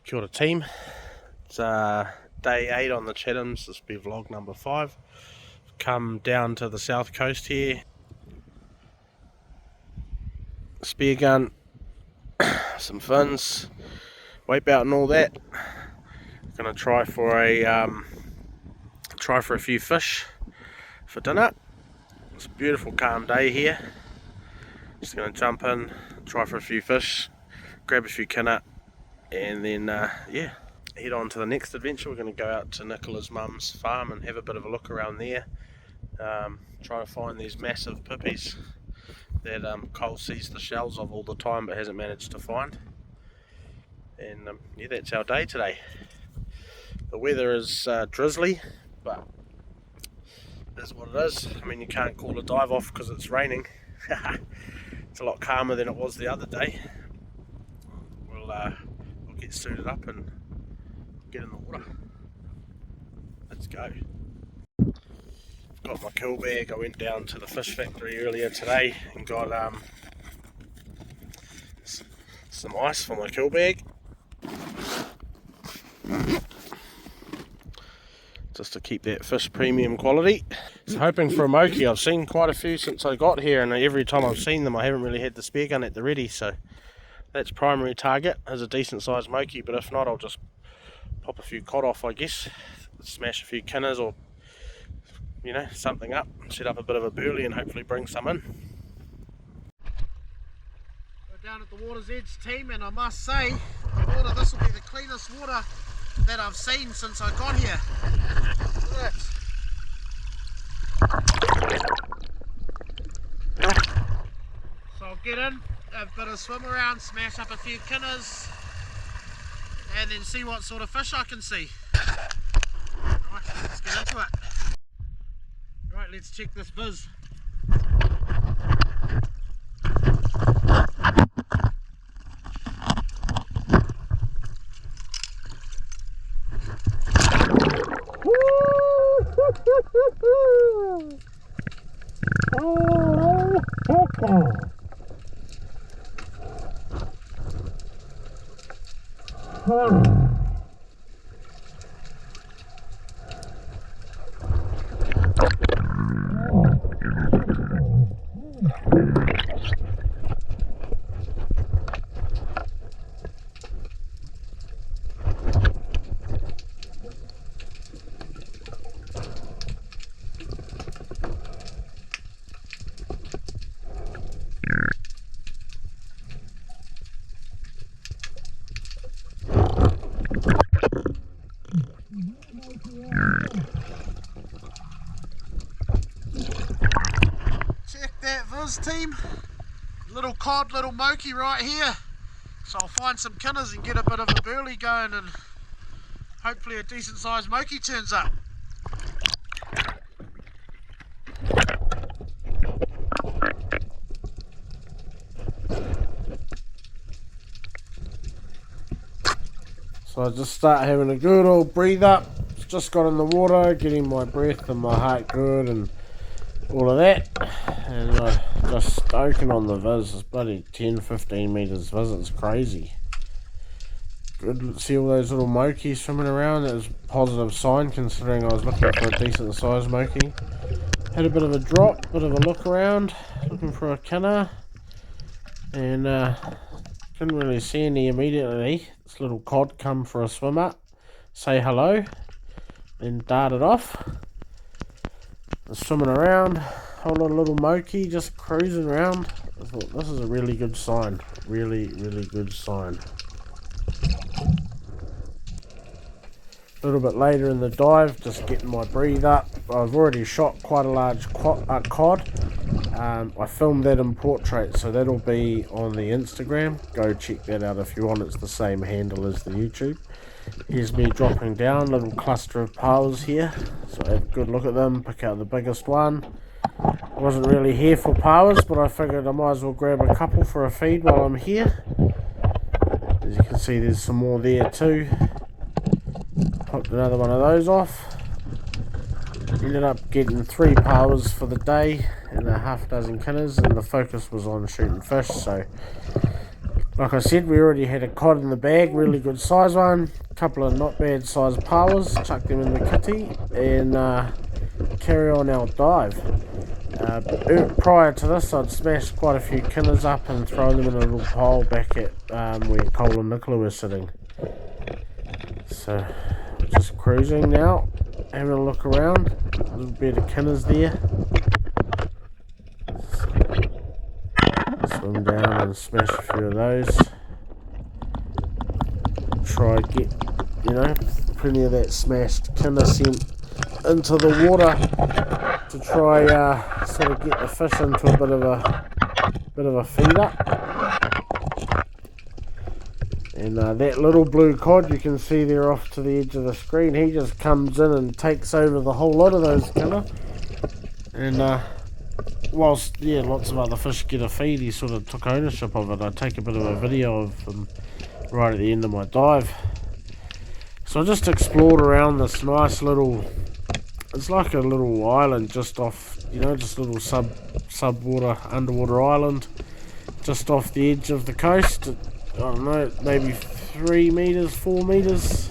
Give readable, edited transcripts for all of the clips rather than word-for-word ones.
Kia ora team, it's day 8 on the Chathams. This will be vlog number 5. Come down to the south coast here, spear gun, some fins, wipe out and all that. Gonna try for a few fish for dinner. It's a beautiful calm day here. Just gonna jump in, try for a few fish, grab a few kinna, and then yeah, head on to the next adventure. We're going to go out to Nicola's mum's farm and have a bit of a look around there. Try to find these massive pippies that Cole sees the shells of all the time but hasn't managed to find. And yeah, that's our day today. The weather is drizzly, but it is what it is. I mean, you can't call a dive off because it's raining. It's a lot calmer than it was the other day. We'll get suited up and get in the water. Let's go. I've got my kill bag. I went down to the fish factory earlier today and got some ice for my kill bag, just to keep that fish premium quality. So hoping for a mokey. I've seen quite a few since I got here, and every time I've seen them I haven't really had the spear gun at the ready, so that's primary target is a decent sized mokey, but if not I'll just pop a few cod off, I guess, smash a few kinners or something up, set up a bit of a burley and hopefully bring some in. We're down at the water's edge, team, and I must say the water, this will be the cleanest water that I've seen since I got here. Look at that. So I'll get in, have a bit of swim around, smash up a few kinners, and then see what sort of fish I can see. Right, let's get into it. Right, let's check this viz. Check that viz, team. Little cod, little mokey right here. So I'll find some kinners and get a bit of a burley going, and hopefully a decent sized mokey turns up. So I just start having a good old breathe up. Just got in the water, getting my breath and my heart good and all of that. And just stoking on the viz. It's bloody 10-15 metres viz. It's crazy. Good. See all those little mokeys swimming around. It was a positive sign considering I was looking for a decent sized mokey. Had a bit of a drop, bit of a look around, looking for a kinner, and couldn't really see any immediately. This little cod come for a swim up, say hello, then darted off. Swimming around, whole lot of little mokey just cruising around. I thought this is a really good sign, really good sign. A little bit later in the dive, just getting my breathe up. I've already shot quite a large cod. I filmed that in portrait, so that'll be on the Instagram. Go check that out if you want. It's the same handle as the YouTube. Here's me dropping down, little cluster of paus here. So I have a good look at them, pick out the biggest one. I wasn't really here for paus, but I figured I might as well grab a couple for a feed while I'm here. As you can see, there's some more there too. Popped another one of those off. Ended up getting 3 paus for the day and a half dozen kinners, and the focus was on shooting fish, so Like I said, we already had a cod in the bag, really good size one, a couple of not bad sized powers, chuck them in the kitty and carry on our dive. Prior to this, I'd smashed quite a few kinners up and thrown them in a little pile back at where Cole and Nicola were sitting. So, just cruising now, having a look around, a little bit of kinners there. Swim down and smash a few of those. Try get, plenty of that smashed kinner sent into the water to try sort of get the fish into a bit of a feed up. And that little blue cod you can see there off to the edge of the screen, he just comes in and takes over the whole lot of those kinner. And whilst lots of other fish get a feed, he sort of took ownership of it. I take a bit of a video of him right at the end of my dive. So I just explored around this nice little, it's like a little island just off, just a little underwater island just off the edge of the coast. I don't know, maybe 3 meters, 4 meters,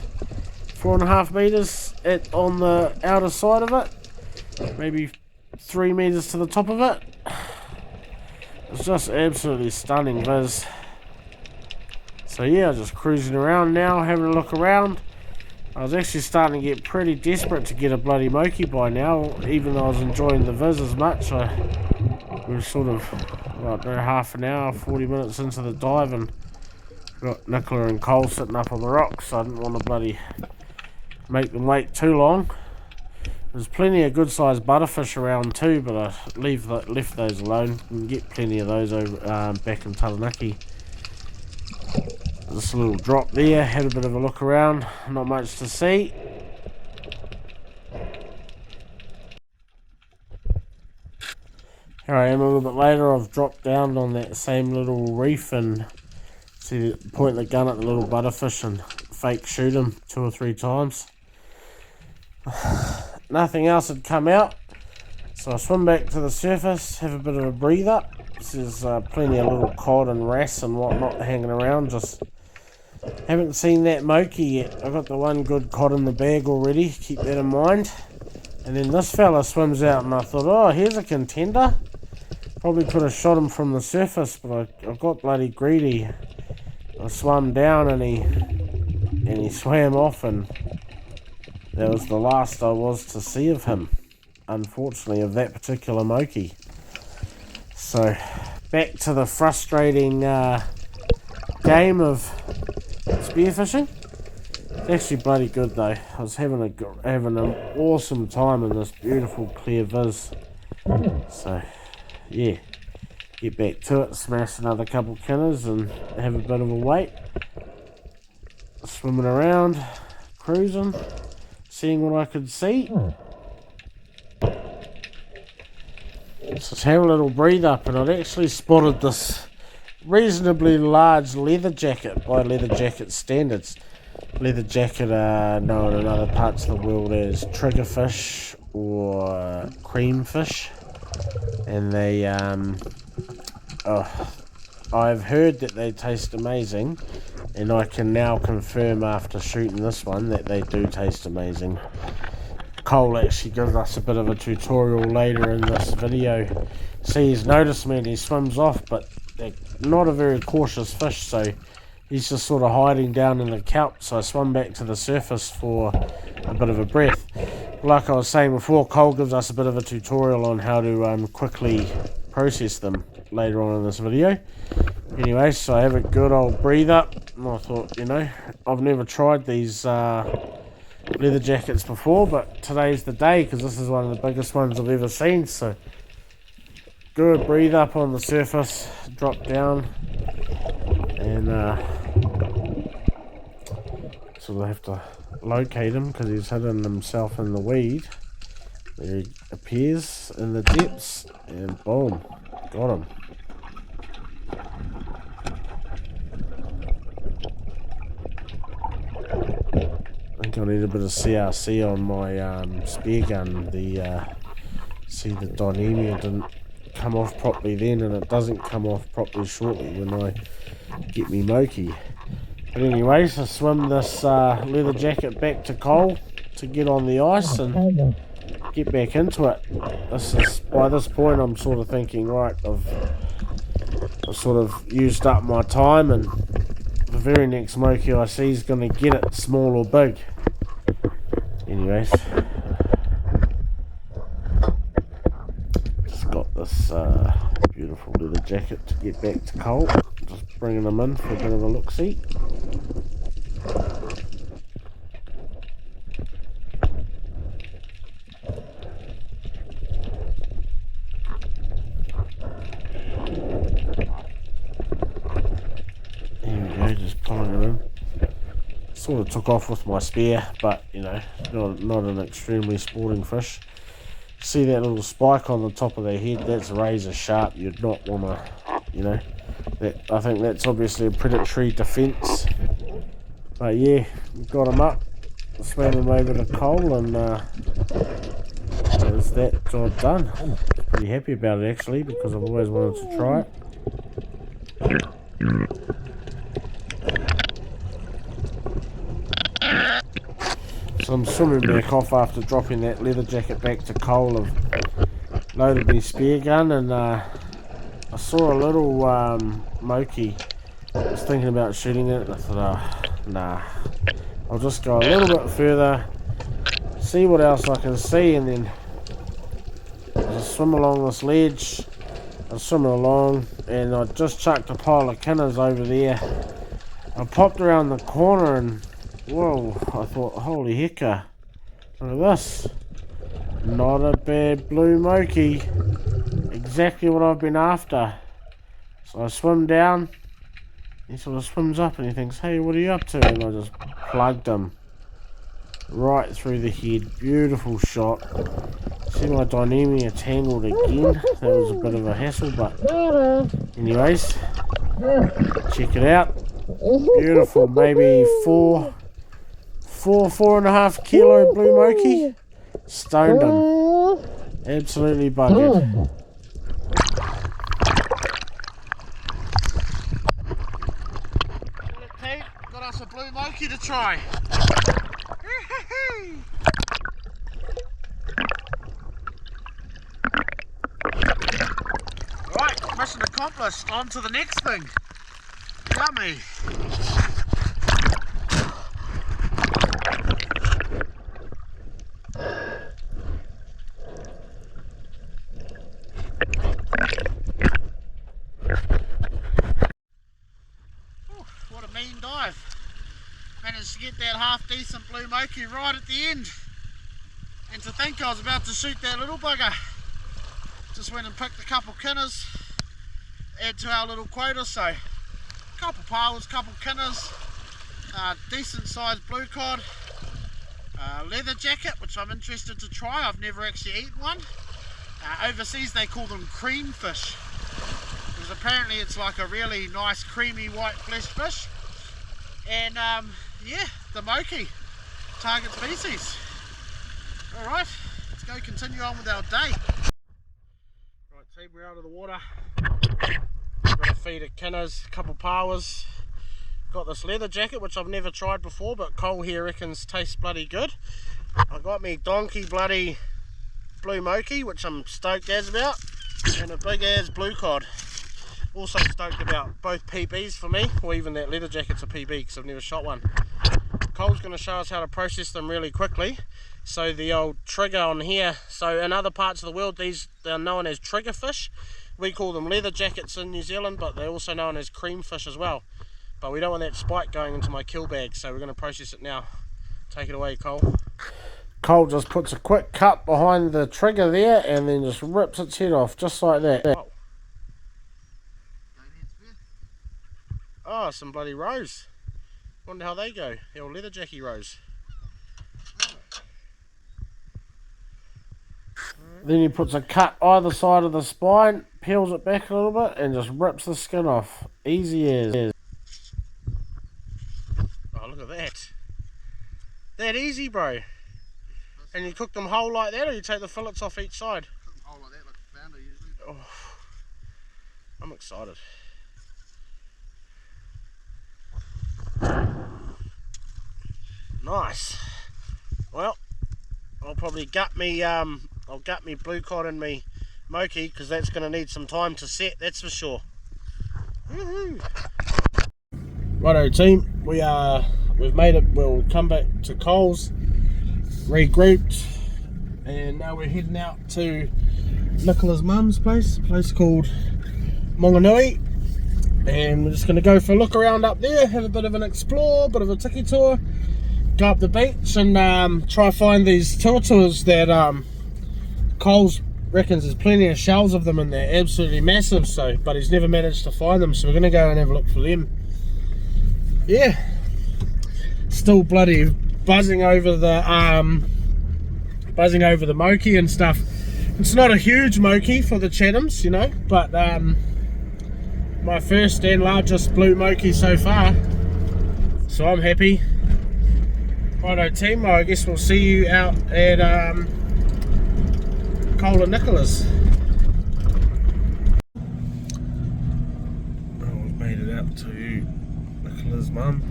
4.5 meters on the outer side of it, maybe 3 meters to the top of it. It's just absolutely stunning viz. So yeah, just cruising around now, having a look around. I was actually starting to get pretty desperate to get a bloody mokey by now, even though I was enjoying the viz as much. We were sort of, half an hour, 40 minutes into the dive, and got Nicola and Cole sitting up on the rocks, so I didn't want to bloody make them wait too long. There's plenty of good sized butterfish around too, but I left those alone. You can get plenty of those over back in Taranaki. Just a little drop there, had a bit of a look around, not much to see. Here I am a little bit later. I've dropped down on that same little reef and point the gun at the little butterfish and fake shoot him 2 or 3 times. Nothing else had come out, so I swim back to the surface, have a bit of a breathe up. There's plenty of little cod and wrasse and whatnot hanging around. Just haven't seen that mokey yet. I've got the one good cod in the bag already, keep that in mind. And then this fella swims out and I thought, oh, here's a contender. Probably could have shot him from the surface, but I got bloody greedy. I swam down and he swam off, and that was the last I was to see of him, unfortunately, of that particular mokey. So back to the frustrating game of spearfishing. It's actually bloody good though. I was having an awesome time in this beautiful clear viz. So yeah, get back to it, smash another couple kinners and have a bit of a wait. Swimming around, cruising, seeing what I could see. Just have a little breathe up, and I'd actually spotted this reasonably large leather jacket by leather jacket standards. Leather jacket are known in other parts of the world as triggerfish or creamfish, and they I've heard that they taste amazing, and I can now confirm after shooting this one that they do taste amazing. Cole actually gives us a bit of a tutorial later in this video. See, he's noticed me and he swims off, but they're not a very cautious fish, so he's just sort of hiding down in the kelp. So I swam back to the surface for a bit of a breath. Like I was saying before, Cole gives us a bit of a tutorial on how to quickly process them later on in this video. Anyway, so I have a good old breathe up, and I thought, I've never tried these leather jackets before, but today's the day because this is one of the biggest ones I've ever seen. So good breathe up on the surface, drop down, and sort of have to locate him because he's hidden himself in the weed. There he appears in the depths, and boom, got him. I think I need a bit of CRC on my spear gun. See, the dynamia didn't come off properly then, and it doesn't come off properly shortly when I get me mokey. But anyways, I swim this leather jacket back to Cole to get on the ice and get back into it. By this point I'm sort of thinking, right, I've sort of used up my time, and the very next mokey I see is going to get it, small or big. Anyways, just got this beautiful leather jacket to get back to Cole. Just bringing them in for a bit of a look-see. Just pulling it in. Sort of took off with my spear, but you know, not an extremely sporting fish. See that little spike on the top of their head? That's razor sharp. You'd not want to, you know. I think that's obviously a predatory defence. But yeah, got him up, swam him over to Cole, and there's that job done. Pretty happy about it actually, because I've always wanted to try it. So I'm swimming back off after dropping that leather jacket back to Cole. I've loaded my spear gun, and I saw a little mokey. I was thinking about shooting it, and I thought, oh, nah, I'll just go a little bit further, see what else I can see, and then as I swim along this ledge, I was swimming along, and I just chucked a pile of kinners over there. I popped around the corner, and whoa, I thought, holy hecka, look at this. Not a bad blue mokey. Exactly what I've been after. So I swim down, he sort of swims up and he thinks, hey, what are you up to? And I just plugged him right through the head. Beautiful shot. See my dynamia tangled again. That was a bit of a hassle, but anyways, check it out. Beautiful, maybe 4.5 kilo blue mokey. Stoned him. Absolutely buggered. Got us a blue mokey to try. Right, mission accomplished. On to the next thing. Yummy. What a mean dive. Managed to get that half decent blue mokey right at the end. And to think I was about to shoot that little bugger. Just went and picked a couple kinners, add to our little quota, so couple piles, couple kinners, decent sized blue cod, leather jacket, which I'm interested to try. I've never actually eaten one. Overseas they call them cream fish, because apparently it's like a really nice creamy white flesh fish. And yeah, the mokey, target species. Alright, let's go continue on with our day. Right team, we're out of the water. Got a feed of kinners, a couple powers. Got this leather jacket which I've never tried before, but Cole here reckons tastes bloody good. I got me donkey bloody blue mokey, which I'm stoked as about, and a big as blue cod. Also stoked about both PBs for me, or even that leather jacket's a PB because I've never shot one. Cole's going to show us how to process them really quickly. So the old trigger on here, so in other parts of the world they're known as trigger fish. We call them leather jackets in New Zealand, but they're also known as cream fish as well. But we don't want that spike going into my kill bag, so we're going to process it now. Take it away, Cole. Cole just puts a quick cut behind the trigger there and then just rips its head off, just like that. Oh. Oh, some bloody roes. Wonder how they go. The old leather jacky roes. Then he puts a cut either side of the spine, peels it back a little bit, and just rips the skin off. Easy as. Oh, look at that. That easy, bro. And you cook them whole like that, or you take the fillets off each side? Cook them whole like that, like a flounder usually. Oh, I'm excited. Nice. Well, I'll probably gut me I'll gut me blue cod and me mokey, because that's going to need some time to set, that's for sure. Righto team, we've made it. We'll come back to Coles, regrouped, and now we're heading out to Nicola's mum's place, a place called Monganui, and we're just going to go for a look around up there, have a bit of an explore, bit of a tiki tour, go up the beach and try find these tuatuas that Coles reckons there's plenty of shells of them and they're absolutely massive, so but he's never managed to find them, so we're going to go and have a look for them. Yeah, still bloody buzzing over the mokey and stuff. It's not a huge mokey for the Chathams, you know, but my first and largest blue mokey so far, so I'm happy. Righto team, I guess we'll see you out at Cole and Nicola's. Oh, we've made it out to Nicola's mum.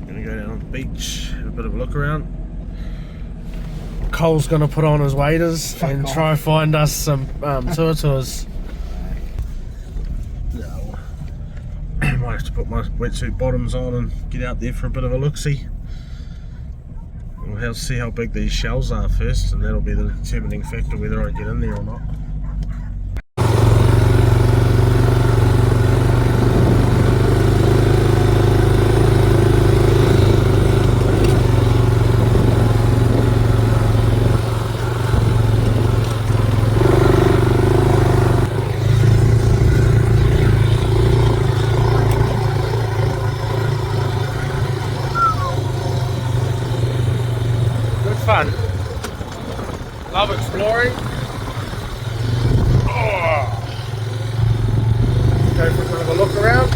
Gonna go down on the beach, have a bit of a look around. Cole's gonna put on his waders and try find us some tuatuas. No. Might have to put my wetsuit bottoms on and get out there for a bit of a look-see. We'll see how big these shells are first, and that'll be the determining factor whether I get in there or not. Fun. Love exploring. Oh. Go for a bit of a look around.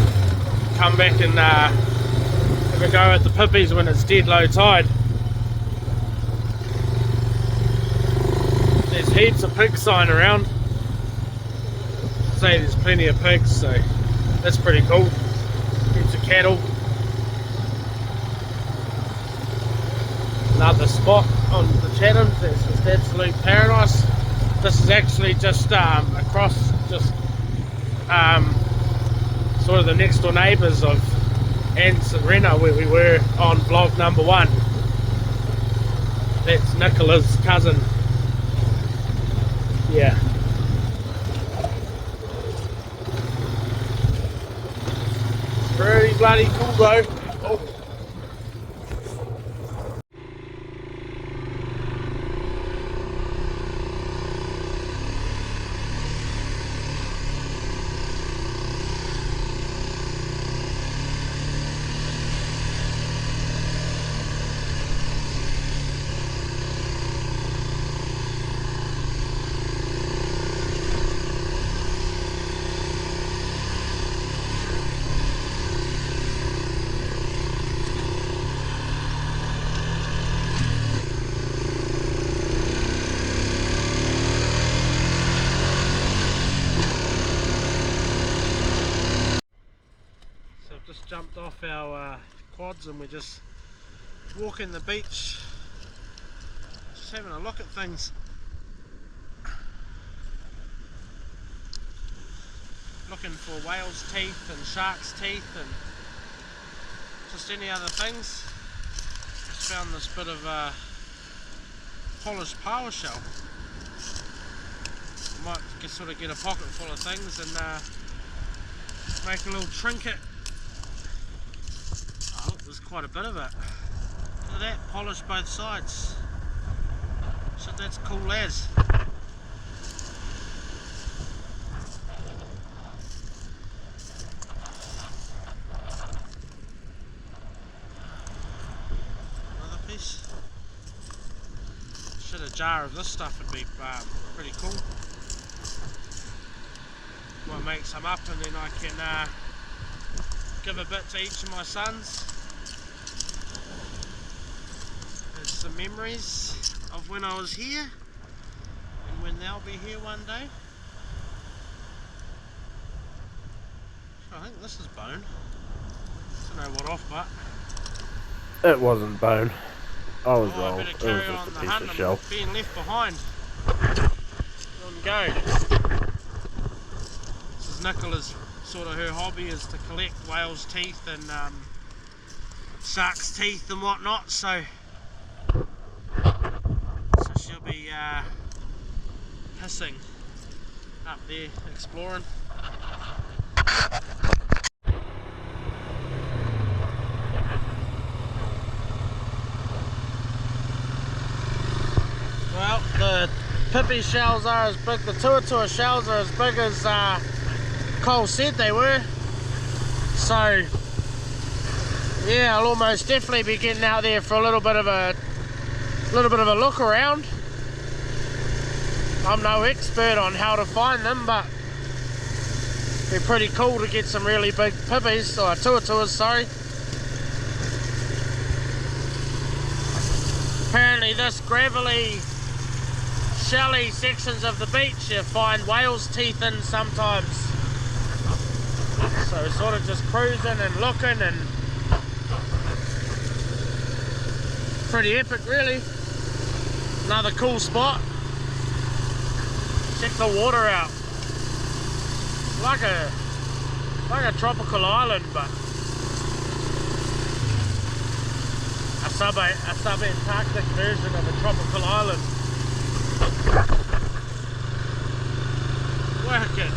Come back and have a go at the pippies when it's dead low tide. There's heaps of pig sign around. Say there's plenty of pigs, so that's pretty cool. Heaps of cattle. Another spot on the Chatham, it's just absolute paradise. This is actually just across, just sort of the next door neighbours of Ants and Renner, where we were on vlog number 1. That's Nicola's cousin. Yeah. Pretty bloody cool though. Oh. Just jumped off our quads and we're just walking the beach, just having a look at things. Looking for whale's teeth and shark's teeth and just any other things. Just found this bit of polished power shell. Might just sort of get a pocket full of things and make a little trinket. Oh, look, there's quite a bit of it. Look at that, polished both sides. So that's cool as. Another piece. Shit, a jar of this stuff would be pretty cool. Might make some up and then I can give a bit to each of my sons. There's some memories of when I was here and when they'll be here one day. So I think this is bone. Don't know what off, but it wasn't bone. I was wrong. I better It was carry just on a the piece hunt. of I'm shell. being left behind. On go. This is Nicola's, sort of her hobby is to collect whales' teeth and sharks' teeth and whatnot, so she'll be pissing up there, exploring. Well, the Pup shells are as big, the Tuatua shells are as big as Cole said they were. So, yeah, I'll almost definitely be getting out there for a little bit of a look around. I'm no expert on how to find them, but it'd be pretty cool to get some really big pippies, or tuatuas, sorry. Apparently this gravelly, shelly sections of the beach you find whales' teeth in sometimes. So sort of just cruising and looking, and pretty epic really. Another cool spot. Check the water out. Like a tropical island, but a subantarctic version of a tropical island. Working.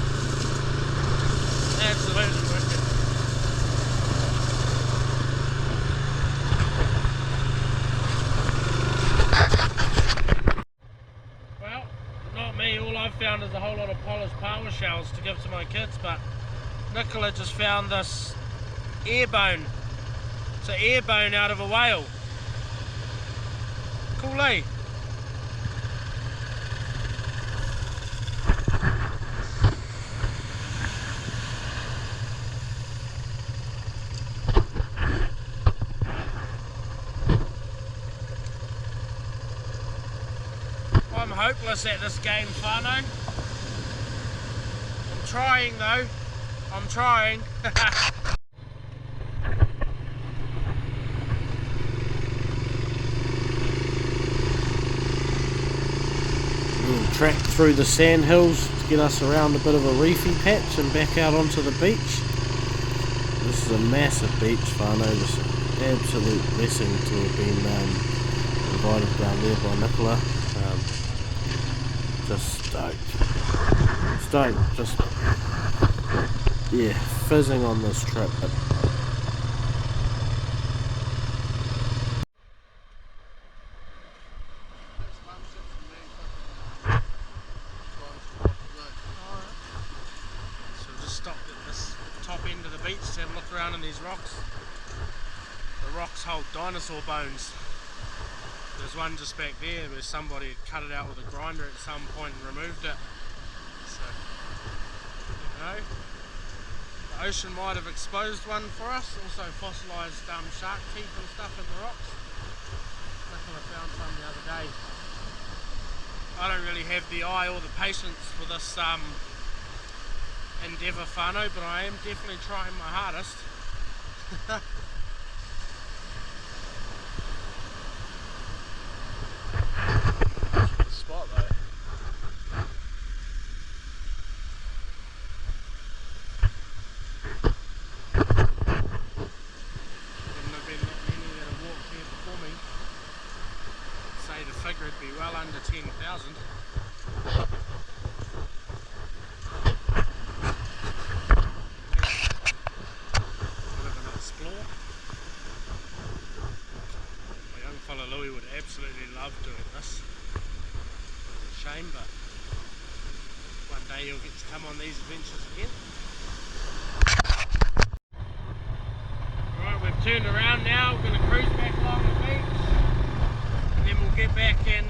Absolutely working. Well, not me. All I've found is a whole lot of polished power shells to give to my kids, but Nicola just found this air bone. It's an air bone out of a whale. Cool, eh? I'm hopeless at this game, whānau. I'm trying though. I'm trying. We'll track through the sand hills to get us around a bit of a reefy patch and back out onto the beach. This is a massive beach, whānau. This is an absolute blessing to have been invited down there by Nicola. Just stoked, just yeah, fizzing on this trip. So we'll just stop at this top end of the beach to have a look around in these rocks. The rocks hold dinosaur bones. There's one just back there where somebody had cut it out with a grinder at some point and removed it. So, you know, the ocean might have exposed one for us. Also fossilised shark teeth and stuff in the rocks. Nicola found some the other day. I don't really have the eye or the patience for this endeavour, whānau, but I am definitely trying my hardest. Spot though. Wouldn't have been that many that have walked here before me. I'd say the figure would be well under 10,000. Louis would absolutely love doing this. It's a shame, but one day you'll get to come on these adventures again. Right, we've turned around now. We're going to cruise back along the beach, and then we'll get back and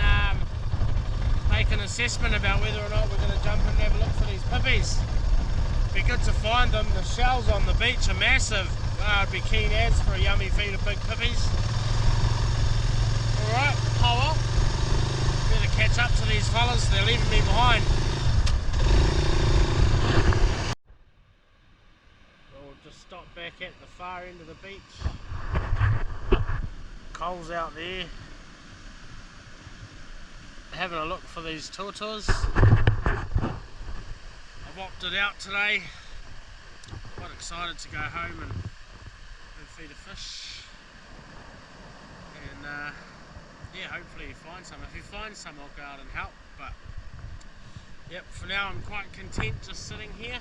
make an assessment about whether or not we're going to jump in and have a look for these pippies. Be good to find them. The shells on the beach are massive. I'd be keen as for a yummy feed of big pippies. Alright, power. Better catch up to these fellas, they're leaving me behind. We'll just stop back at the far end of the beach. Cole's out there. having a look for these tortoise. I've opted out today. Quite excited to go home and feed a fish. And yeah, hopefully you find some. If you find some, I'll go out and help. But yep, for now I'm quite content just sitting here,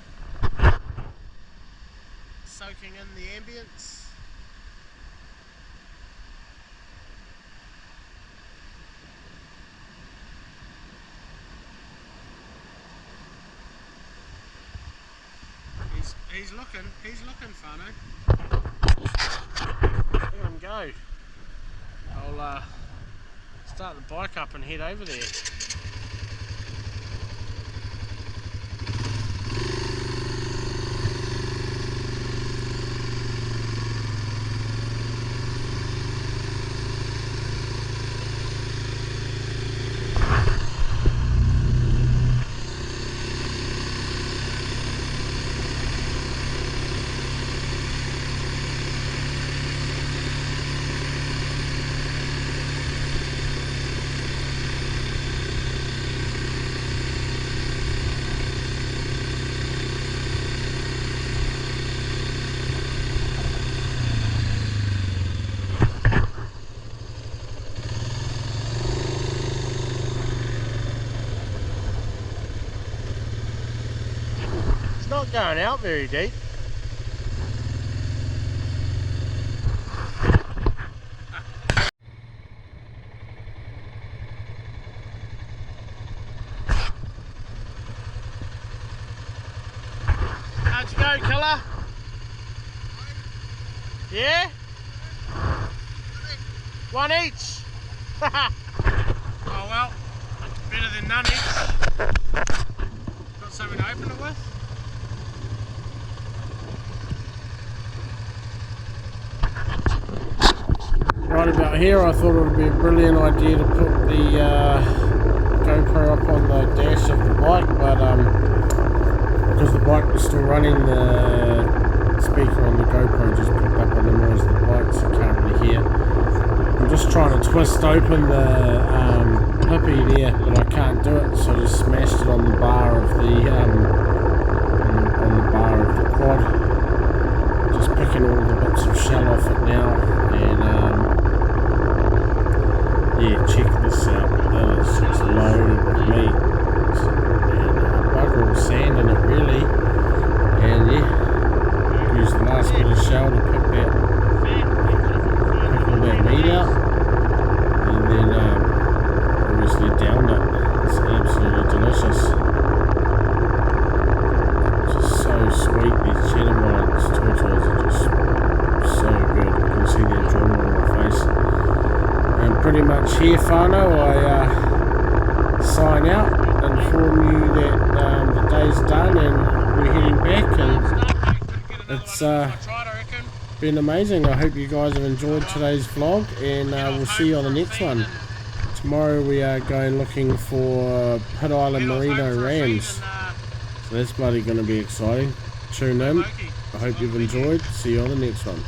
soaking in the ambience. He's looking Whānau. Let him go. I'll start the bike up and head over there. Not going out very deep. How'd you go, Killer? Yeah? One each. Oh well, better than none each. Got something to open it with? Right about here, I thought it would be a brilliant idea to put the GoPro up on the dash of the bike, but because the bike was still running, the speaker on the GoPro just picked up on the noise of the bike, so you can't really hear. I'm just trying to twist open the puppy there, but I can't do it, so I just smashed it on the bar of the on the bar of the quad. Just picking all the bits of shell off it now, and yeah, check this out. That is just loaded with meat and bugger all sand in it really. And yeah, use the last bit of shell to pick all that meat out, and then obviously downed it. It's absolutely delicious. Just so sweet. These Chatham tortoise are just so good. You can see the enjoyment on my face. And pretty much here, Whānau, I sign out, inform you that the day's done and we're heading back, and it's been amazing. I hope you guys have enjoyed today's vlog, and we'll see you on the next one. Tomorrow we are going looking for Pitt Island Merino rams, so that's bloody going to be exciting. Tune in. I hope you've enjoyed. See you on the next one.